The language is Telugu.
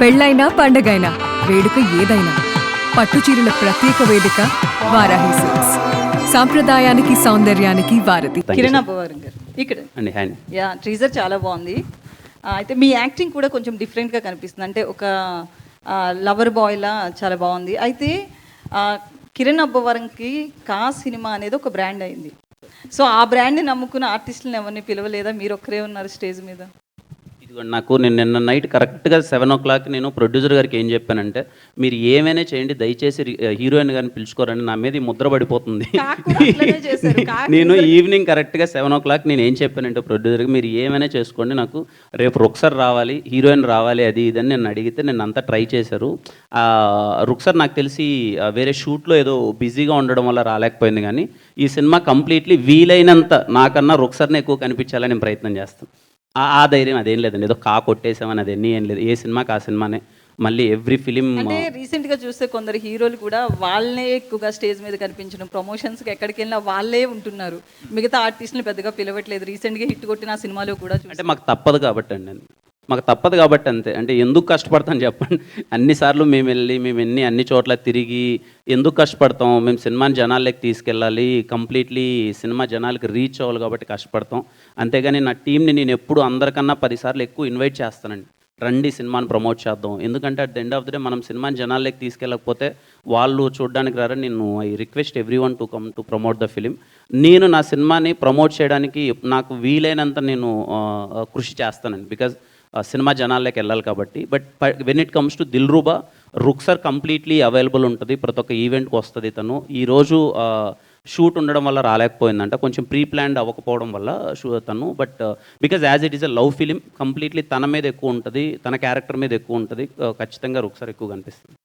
పెళ్ళైనా పండగైనా వేడుక ఏదైనా పట్టుచీరల ప్రత్యేక వేదిక వారాహి సిల్క్స్. సాంప్రదాయానికి సౌందర్యానికి వారధి. కిరణ్ అబ్బవరం గారు ఇక్కడ అండి హ్యాండ్ యా టీజర్ చాలా బాగుంది. అయితే మీ యాక్టింగ్ కూడా కొంచెం డిఫరెంట్గా కనిపిస్తుంది, అంటే ఒక లవర్ బాయ్లా చాలా బాగుంది. అయితే కిరణ్ అబ్బవరంకి కా సినిమా అనేది ఒక బ్రాండ్ అయింది. సో ఆ బ్రాండ్ని నమ్ముకున్న ఆర్టిస్టులను ఎవరిని పిలవలేదా? మీరు ఒక్కరే ఉన్నారు స్టేజ్ మీద. నాకు నేను నిన్న నైట్ కరెక్ట్గా 7 o'clock నేను ప్రొడ్యూసర్ గారికి ఏం చెప్పానంటే, మీరు ఏమైనా చేయండి, దయచేసి హీరోయిన్ గారిని పిలుచుకోరండి, నా మీద ఈ ముద్ర పడిపోతుంది. నేను ఈవినింగ్ కరెక్ట్గా 7 o'clock నేను ఏం చెప్పానంటే ప్రొడ్యూసర్కి, మీరు ఏమైనా చేసుకోండి, నాకు రేపు రుక్సర్ రావాలి, హీరోయిన్ రావాలి, అది ఇదని నేను అడిగితే నేను అంతా ట్రై చేశారు. రుక్సర్ నాకు తెలిసి వేరే షూట్లో ఏదో బిజీగా ఉండడం వల్ల రాలేకపోయింది, కానీ ఈ సినిమా కంప్లీట్లీ వీలైనంత నాకన్నా రుక్సర్ని ఎక్కువ కనిపించాలని నేను ప్రయత్నం చేస్తాను. ఆ ధైర్యం అదేం లేదండి, ఏదో కా కొట్టేసామని అదేన్నీ ఏం లేదు. ఏ సినిమాకి ఆ సినిమానే. మళ్ళీ ఎవ్రీ ఫిలిం అంటే రీసెంట్గా చూస్తే కొందరు హీరోలు కూడా వాళ్ళనే ఎక్కువగా స్టేజ్ మీద కనిపించడం, ప్రమోషన్స్కి ఎక్కడికి వెళ్ళినా వాళ్ళే ఉంటున్నారు, మిగతా ఆర్టిస్టులు పెద్దగా పిలవట్లేదు. రీసెంట్గా హిట్ కొట్టిన సినిమాలో కూడా అంటే మాకు తప్పదు కాబట్టి అండి, మాకు తప్పదు కాబట్టి అంతే. అంటే ఎందుకు కష్టపడతాం చెప్పండి? అన్నిసార్లు మేము వెళ్ళి మేము అన్ని చోట్ల తిరిగి ఎందుకు కష్టపడతాం? మేము సినిమాని జనాల్లోకి తీసుకెళ్ళాలి, కంప్లీట్లీ సినిమా జనాలకి రీచ్ అవ్వాలి కాబట్టి కష్టపడతాం. అంతేగాని నా టీంని నేను ఎప్పుడు అందరికన్నా 10 సార్లు ఎక్కువ ఇన్వైట్ చేస్తానండి, రండి సినిమాని ప్రమోట్ చేద్దాం. ఎందుకంటే at the end of the day మనం సినిమాని జనాల్లోకి తీసుకెళ్ళకపోతే వాళ్ళు చూడడానికి రారా. నేను I request every one to come to promote the film. నేను నా సినిమాని ప్రమోట్ చేయడానికి నాకు వీలైనంత నేను కృషి చేస్తానండి, బికాజ్ సినిమా జనాల్లోకి వెళ్ళాలి కాబట్టి. But when it comes to Dilruba, Rukhsar completely available ఉంటుంది, ప్రతి ఒక్క ఈవెంట్కి వస్తుంది. తను ఈరోజు షూట్ ఉండడం వల్ల రాలేకపోయిందంట, కొంచెం ప్రీ ప్లాన్డ్ అవ్వకపోవడం వల్ల తను. But because as it is a love film, completely తన మీద ఎక్కువ ఉంటుంది, తన క్యారెక్టర్ మీద ఎక్కువ ఉంటుంది, ఖచ్చితంగా రుక్సర్ ఎక్కువ కనిపిస్తుంది.